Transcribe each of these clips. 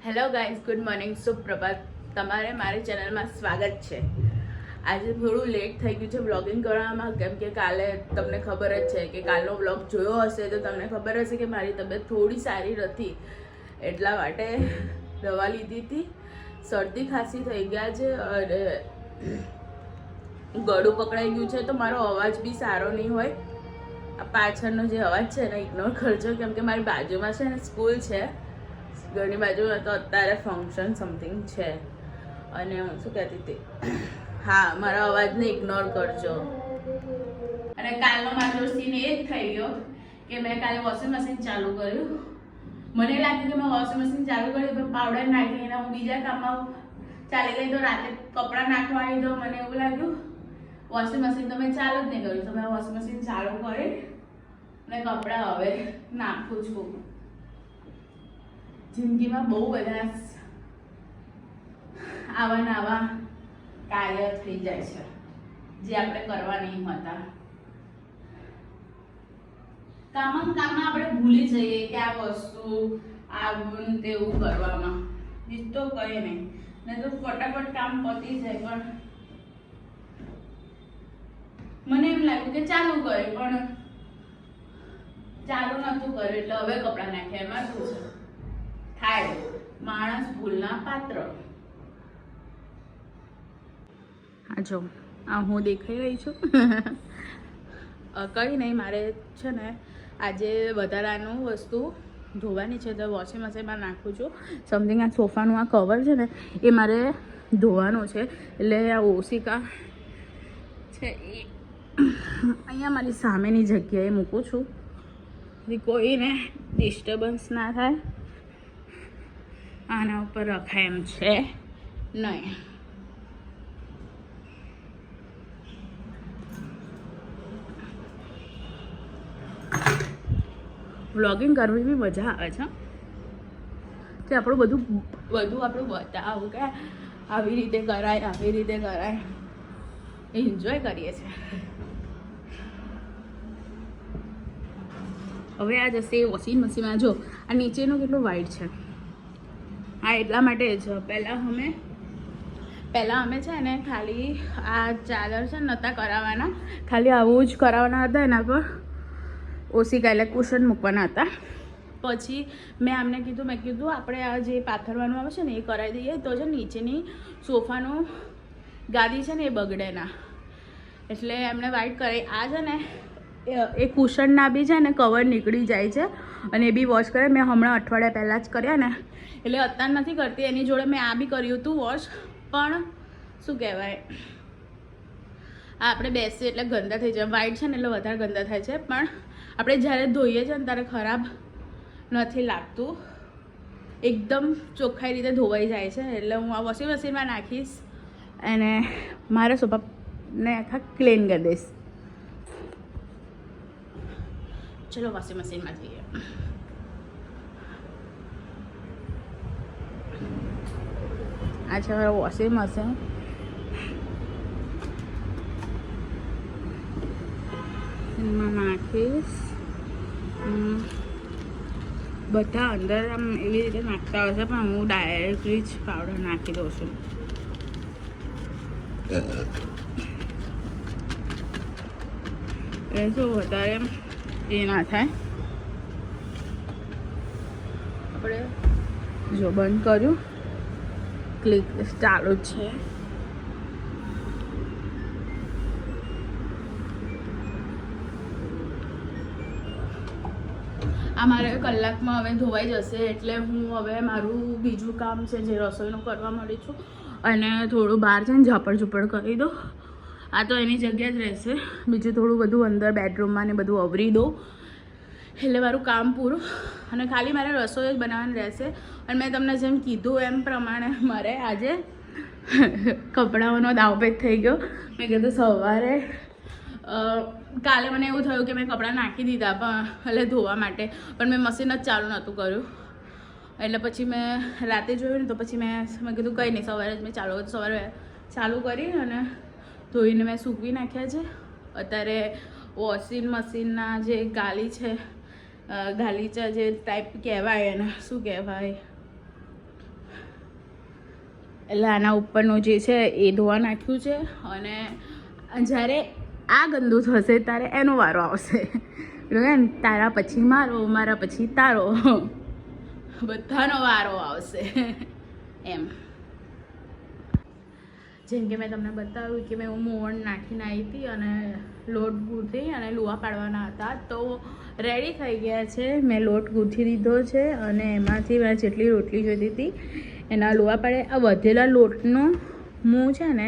Hello guys, good morning, સુપ્રભાત. તમારે મારી ચેનલમાં સ્વાગત છે. આજે થોડું લેટ થઈ ગયું છે વ્લોગિંગ કરવામાં, કેમ કે કાલે તમને ખબર જ છે કે કાલનો વ્લોગ જોયો હશે તો તમને ખબર હશે કે મારી તબિયત થોડી સારી નથી. એટલા માટે દવા લીધી હતી, શરદી ખાંસી થઈ ગયા છે અને ગળું પકડાઈ ગયું છે, તો મારો અવાજ બી સારો નહીં હોય. આ પાછળનો જે અવાજ છે એને ઇગ્નોર કરજો, કેમ કે મારી બાજુમાં છે ને સ્કૂલ છે, ઘરની બાજુમાં, તો અત્યારે ફંક્શન સમથિંગ છે. અને હું શું કહેતી હતી, હા, મારા અવાજને ઇગ્નોર કરજો. અને કાલનો મારો સીન એ જ થઈ ગયો કે મેં કાલે વોશિંગ મશીન ચાલુ કર્યું. મને લાગ્યું કે મેં વોશિંગ મશીન ચાલુ કર્યું તો પાવડર નાખીને હું બીજા કામમાં ચાલી ગઈ, તો રાતે કપડાં નાખવા આવી તો મને એવું લાગ્યું વોશિંગ મશીન તો મેં ચાલુ જ નહીં કર્યું. તો મેં વોશિંગ મશીન ચાલુ કરી અને કપડાં હવે નાખું છું. જિંદગીમાં બહુ બધા આવા નવા કાર્ય થઈ જાય છે જે આપણે કરવા નહીં હોતા. કામમાં આપણે ભૂલી જઈએ કે આ વસ્તુ આવું તેવું કરવામાં, બીજું તો કંઈ નહીં, ને તો ફટાફટ કામ પતી જાય. પણ મને એમ લાગ્યું કે ચાલુ કરે, પણ ચાલુ નહોતું કર્યું, એટલે હવે કપડાં નાખ્યા. એમાં શું છે, થાય, માણસ ભૂલના પાત્ર. હા જો, આ હું દેખાઈ રહી છું. કંઈ નહીં, મારે છે ને આજે વધારાનું વસ્તુ ધોવાની છે, તો વોશિંગ મશીનમાં નાખું છું. સમથિંગ આ સોફાનું આ કવર છે ને એ મારે ધોવાનું છે, એટલે આ ઓશિકા છે એ અહીંયા મારી સામેની જગ્યાએ મૂકું છું, કોઈને ડિસ્ટર્બન્સ ના થાય. આના ઉપર રખાય એમ છે નહીં. વ્લોગિંગ કરવી બી મજા આવે છે, કે આપણું બધું આપણું બતાવું કે આવી રીતે કરાય, આવી રીતે કરાય, એન્જોય કરીએ છીએ. હવે આ જશે વોશિંગ મશીનમાં. જો આ નીચેનું કેટલું વાઇટ છે, હા એટલા માટે જ. પહેલાં અમે છે ને ખાલી આ ચાદર છે ને નહોતા કરાવવાના, ખાલી આવું જ કરાવવાના હતા. એના પર ઓશિકા એટલે કુશન મૂકવાના હતા. પછી મેં આમને કીધું, આપણે આ જે પાથરવાનું આવે છે ને એ કરાવી દઈએ, તો છે નીચેની સોફાનું ગાદી છે ને એ બગડે ના, એટલે એમણે વાઇટ કરાવી. આ છે ને એ કુશનના બી છે ને કવર નીકળી જાય છે, અને એ બી વોશ કરે. મેં હમણાં અઠવાડિયા પહેલાં જ કર્યા ને, એટલે અત્યારે નથી કરતી. એની જોડે મેં આ બી કર્યું હતું વોશ, પણ શું કહેવાય, આપણે બેસીએ એટલે ગંદા થઈ જાય. વાઇટ છે ને એટલે વધારે ગંદા થાય છે, પણ આપણે જ્યારે ધોઈએ છીએ ને ત્યારે ખરાબ નથી લાગતું, એકદમ ચોખ્ખાઈ રીતે ધોવાઈ જાય છે. એટલે હું આ વોશિંગ મશીનમાં નાખીશ અને મારા સોફાને આખા ક્લીન કરી દઈશ. ચલો વોશિંગ મશીનમાં જઈએ. આ છે મારું વોશિંગ મશીન. એમાં નાખીશ. બધા અંદર આમ એવી રીતે નાખતા હોય છે, પણ હું ડાયરેક્ટલી જ પાવડર નાખી દઉં છું. એટલે શું વધારે એ ના થાય. આપણે જો બંધ કર્યું, ક્લિક ચાલુ જ છે. આ મારે કલાકમાં હવે ધોવાઈ જશે, એટલે હું હવે મારું બીજું કામ છે જે રસોઈનું કરવા મળી છું, અને થોડું બહાર છે ને ઝાપડ ઝૂપડ કરી દો. આ તો એની જગ્યા જ રહેશે, બીજું થોડું બધું અંદર બેડરૂમમાં ને બધું અવરી દો, એટલે મારું કામ પૂરું. અને ખાલી મારે રસોઈ જ બનાવવાની રહેશે. અને મેં તમને જેમ કીધું એમ પ્રમાણે મારે આજે કપડાઓનો દાવપેચ થઈ ગયો. મેં કીધું સવારે કાલે મને એવું થયું કે મેં કપડાં નાખી દીધા પણ એટલે ધોવા માટે, પણ મેં મશીન જ ચાલુ નહોતું કર્યું. એટલે પછી મેં રાતે જોયું ને, તો પછી મેં કીધું કંઈ નહીં, સવારે જ મેં સવારે ચાલુ કરી અને ધોઈને મેં સૂકવી નાખ્યા છે. અત્યારે વોશિંગ મશીનના જે ગાલી છે, ગાલીચા જે ટાઈપ કહેવાય એને શું કહેવાય, એટલે આના ઉપરનું જે છે એ ધોવા નાખ્યું છે. અને જ્યારે આ ગંદુ થશે ત્યારે એનો વારો આવશે. એટલે તારા પછી મારો, મારા પછી તારો, બધાનો વારો આવશે એમ. જેમ કે મેં તમને બતાવ્યું કે મેં મોવણ નાખીને આવી હતી અને લોટ ગૂંથી અને લુવા પાડવાના હતા, તો રેડી થઈ ગયા છે. મેં લોટ ગૂંથી દીધો છે અને એમાંથી મેં જેટલી રોટલી જોઈતી હતી એના લુવા પાડે. આ વધેલા લોટનો હું છે ને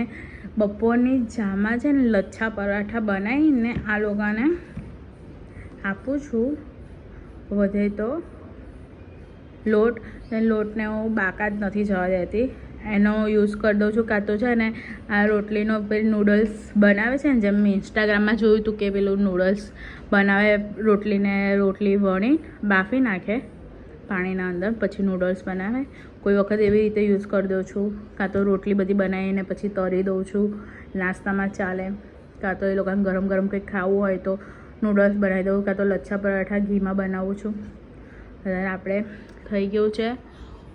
બપોરની જામાં છે ને લચ્છા પરાઠા બનાવીને આ લોકોને આપું છું. વધે તો લોટને હું બાકા જ નથી જવા દેતી, એનો યુઝ કરી દઉં છું. કાં તો છે ને આ રોટલીનો પેલું નૂડલ્સ બનાવે છે ને, જેમ મેં ઇન્સ્ટાગ્રામમાં જોયું હતું કે પેલું નૂડલ્સ બનાવે, રોટલી વણી બાફી નાખે પાણીના અંદર, પછી નૂડલ્સ બનાવે. કોઈ વખત એવી રીતે યુઝ કરી દઉં છું. કાં તો રોટલી બધી બનાવીને પછી તળી દઉં છું, નાસ્તામાં ચાલે. કાં તો એ લોકોને ગરમ ગરમ કંઈક ખાવું હોય તો નૂડલ્સ બનાવી દઉં. કાં તો લચ્છા પરાઠા ઘીમાં બનાવું છું. અત્યારે આપણે થઈ ગયું છે,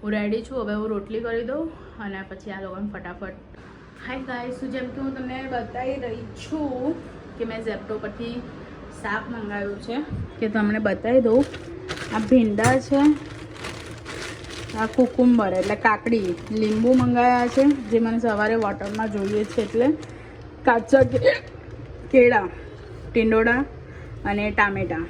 હું રેડી છું. હવે હું રોટલી કરી દઉં અને પછી આ લોકોને ફટાફટ. હાય ગાઈસ, જેમ કે હું તમને બતાવી રહી છું કે મેં ઝેપ્ટો પરથી શાક મંગાવ્યું છે, કે તમને બતાવી દઉં. આ ભીંડા છે, આ કુકુંબર એટલે કાકડી, લીંબુ મંગાવ્યા છે જે મને સવારે વોટરમાં જોઈએ છે, એટલે કાચા કેળા, ટીંડોળા અને ટામેટાં.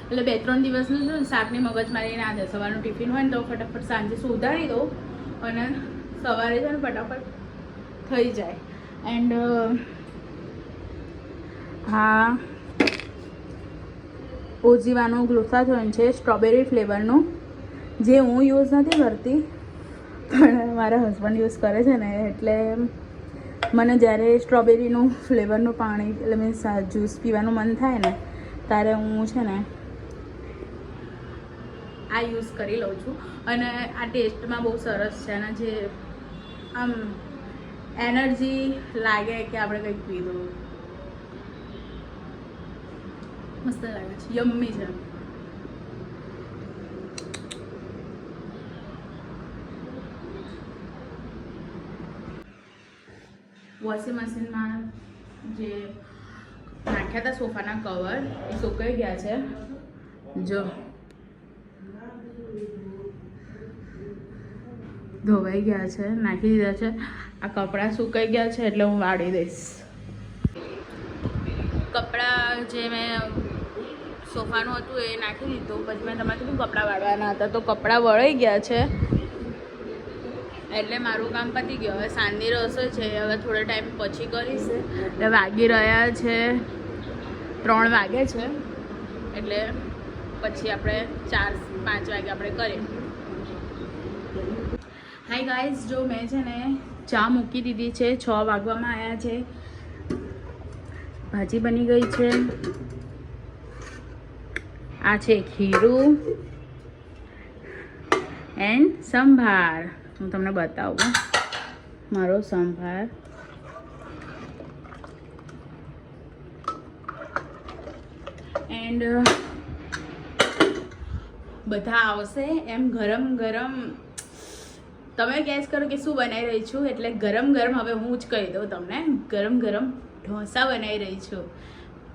એટલે 2-3 દિવસનું છે શાકની મગજમારી ના થાય. સવારનું ટિફિન હોય ને તો ફટાફટ સાંજે સુધારી દઉં અને સવારે છે ને ફટાફટ થઈ જાય. એન્ડ હા, ઓજીવાનું ગ્લુથાથોન છે સ્ટ્રોબેરી ફ્લેવરનું, જે હું યુઝ નથી કરતી પણ મારા હસબન્ડ યુઝ કરે છે ને, એટલે મને જ્યારે સ્ટ્રોબેરીનું ફ્લેવરનું પાણી એટલે મીન્સ જ્યુસ પીવાનું મન થાય ને ત્યારે હું છે ને આ યુઝ કરી લઉં છું. અને આ ટેસ્ટમાં બહુ સરસ છે. અને જે આમ એનર્જી લાગે કે આપણે કંઈક પીધું, મસ્ત લાગે છે, યમ્મી છે. વોશિંગ મશીનમાં જે નાખ્યા હતા સોફાના કવર એ સુકાઈ ગયા છે. જો ધોવાઈ ગયા છે, નાખી દીધા છે. આ કપડાં સુકાઈ ગયા છે એટલે હું વાળી દઈશ. કપડાં જે મેં સોફાનું હતું એ નાખી દીધું. પછી મેં તમારે કીધું કપડાં વાળવાના હતા, તો કપડાં વળાઈ ગયા છે એટલે મારું કામ પતી ગયું. હવે સાંજની રસોઈ છે, હવે થોડા ટાઈમ પછી કરીશ. એટલે વાગી રહ્યા છે 3 વાગે છે, એટલે પછી આપણે 4-5 વાગે આપણે કરીએ. હાય ગાઈઝ, જો મેં છે ને ચા મૂકી દીધી છે, 6 વાગવામાં આવ્યા છે. ભાજી બની ગઈ છે. આ છે ખીરું એન્ડ સંભાર. હું તમને બતાવું મારો સંભાર. એન્ડ બધા આવશે એમ ગરમ ગરમ. તમે ગેસ કરો કે શું બનાવી રહી છું, એટલે ગરમ ગરમ હવે હું જ કહી દઉં તમને. ગરમ ગરમ ઢોસા બનાવી રહી છું.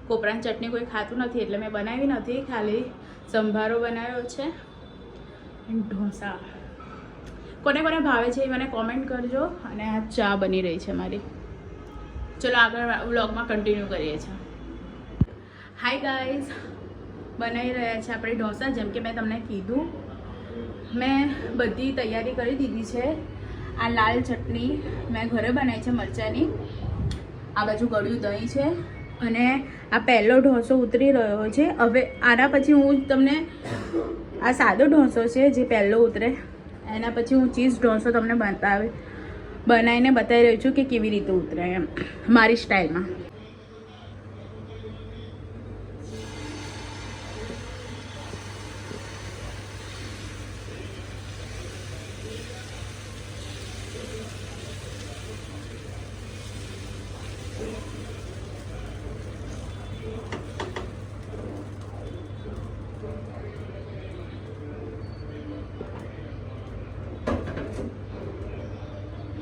કોપરાની ચટણી કોઈ ખાતું નથી એટલે મેં બનાવી નથી, ખાલી સંભારો બનાવ્યો છે એન્ડ ઢોસા. કોને કોને ભાવે છે એ મને કોમેન્ટ કરજો. અને આ ચા બની રહી છે મારી. ચલો આગળ વ્લોગમાં કન્ટિન્યુ કરીએ છીએ. હાય ગાઈઝ, બનાવી રહ્યા છે આપણે ઢોસા. જેમ કે મેં તમને કીધું, મેં બધી તૈયારી કરી દીધી છે. આ લાલ ચટણી મેં ઘરે બનાવી છે મરચાંની. આ બાજુ ગળ્યું દહીં છે અને આ પહેલો ઢોસો ઉતરી રહ્યો છે. હવે આના પછી હું તમને આ સાદો ઢોસો છે જે પહેલો ઉતરે, એના પછી હું ચીઝ ઢોસો તમને બનાવીને બતાવી રહી છું કે કેવી રીતે ઉતરે એમ મારી સ્ટાઇલમાં.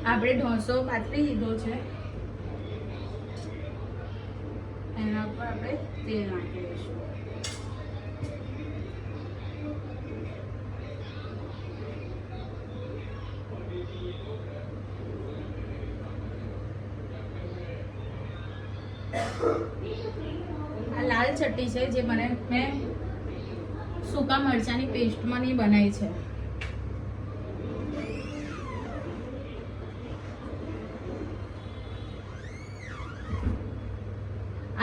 આપણે ઢોસો પાથરી લીધો છે, એના પર આપણે તેલ નાખી દઈશું. આ લાલ ચટણી છે જે મેં સૂકા મરચાંની પેસ્ટમાં નહીં બનાવી છે.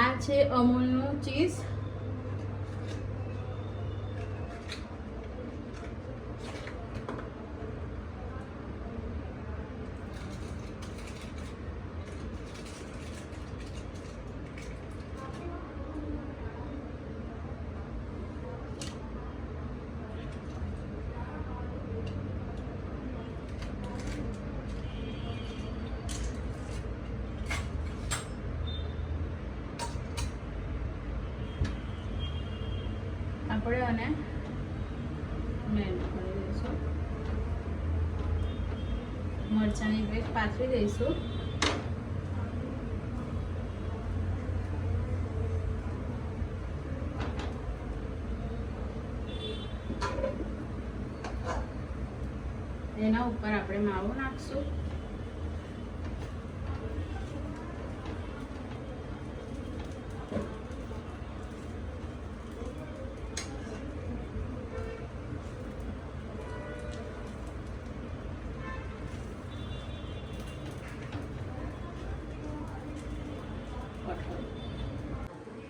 આ છે અમૂલનું ચીઝ. આપણે આને મેલ્ટ કરી દઈશું. મરચાંની પેસ્ટ પાથરી દઈશું. એના ઉપર આપણે માવો નાખશું.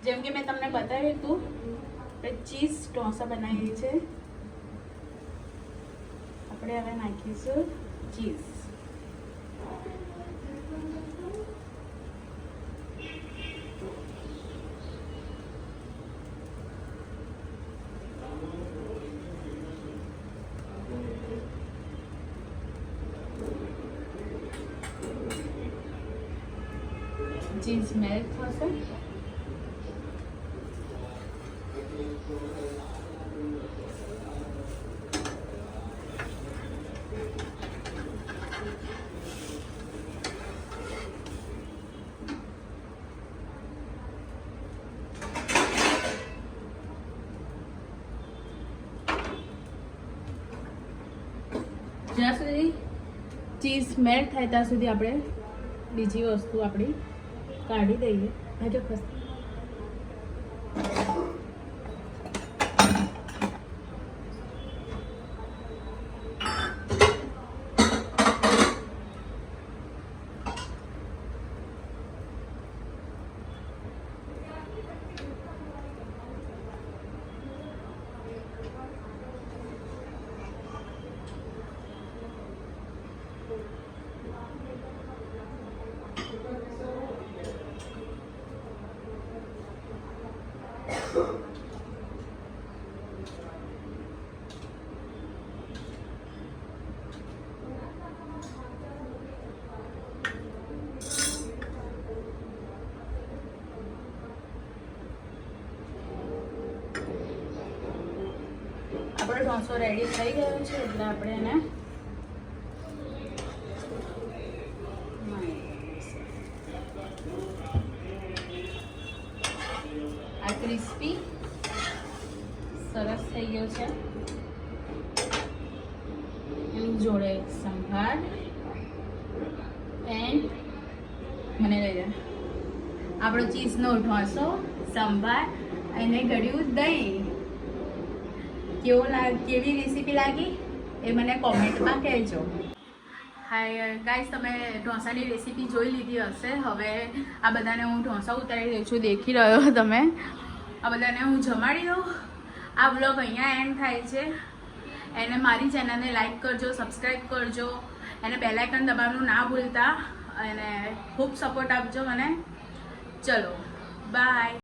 જેમ કે મેં તમને બતાવ્યું હતું કે ચીઝ ઢોસા બનાવી છે. આપણે હવે નાખીશું ચીઝ. ચીઝ મેલ્ટ થશે. જ્યાં સુધી ચીઝ મેલ્ટ થાય ત્યાં સુધી આપણે બીજી વસ્તુ આપણી કાઢી દઈએ. હજુ ખસ્તા આપણો ઢોસો રેડી થઈ ગયો છે એટલે આપણે એને આ ક્રિસ્પી સરસ થઈ ગયો છે. એની જોડે સંભાર એન્ડ મને લઈ જાય આપણો ચીઝનો ઢોસો, સંભાર અને ગળ્યું દહીં. કેવી રેસીપી લાગી એ મને કોમેન્ટમાં કહેજો. હાય ગાઈસ, તમે ઢોસાની રેસીપી જોઈ લીધી હશે. હવે આ બધાને હું ઢોસા ઉતારી રહી છું, દેખી રહ્યો તમે. આ બધાને હું જમાડી દઉં. આ બ્લોગ અહીંયા એન્ડ થાય છે. એને મારી ચેનલને લાઈક કરજો, સબસ્ક્રાઈબ કરજો, એને બેલ આઇકન દબાવવાનું ના ભૂલતા, અને ખૂબ સપોર્ટ આપજો મને. ચલો બાય.